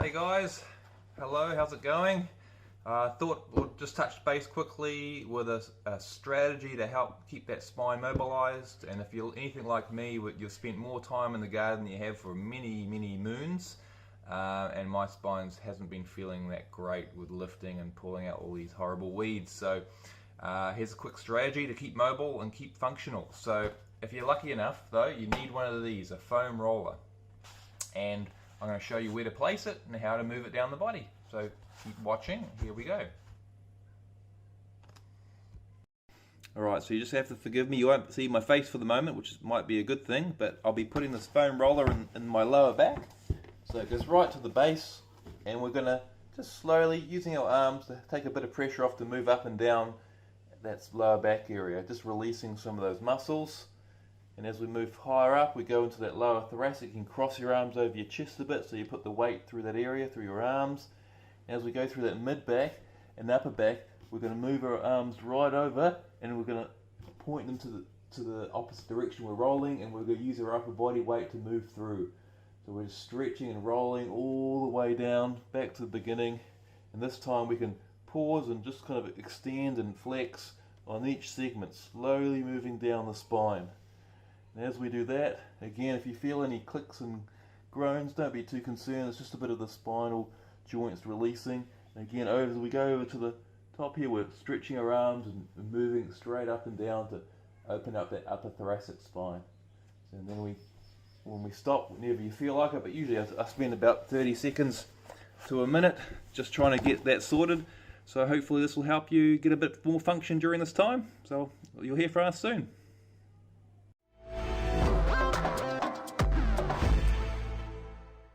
Hey guys, hello, how's it going? Thought we'll just touch base quickly with a strategy to help keep that spine mobilized. And if you're anything like me, you've spent more time in the garden than you have for many moons, and my spine hasn't been feeling that great with lifting and pulling out all these horrible weeds. So here's a quick strategy to keep mobile and keep functional. So if you're lucky enough though, you need one of these, a foam roller. And I'm going to show you where to place it and how to move it down the body. So keep watching, here we go. Alright, so you just have to forgive me, you won't see my face for the moment, which might be a good thing, but I'll be putting this foam roller in my lower back. So it goes right to the base, and we're going to just slowly, using our arms to take a bit of pressure off to move up and down that lower back area, just releasing some of those muscles. And as we move higher up, we go into that lower thoracic. You can cross your arms over your chest a bit, so you put the weight through that area, through your arms. And as we go through that mid back and upper back, we're going to move our arms right over, and we're going to point them to the opposite direction we're rolling, and we're going to use our upper body weight to move through. So we're just stretching and rolling all the way down, back to the beginning. And this time we can pause and just kind of extend and flex on each segment, slowly moving down the spine. And as we do that, again, if you feel any clicks and groans, don't be too concerned. It's just a bit of the spinal joints releasing. And again, as we go over to the top here, we're stretching our arms and moving straight up and down to open up that upper thoracic spine. And then when we stop, whenever you feel like it, but usually I spend about 30 seconds to a minute just trying to get that sorted. So hopefully this will help you get a bit more function during this time. So you'll hear from us soon.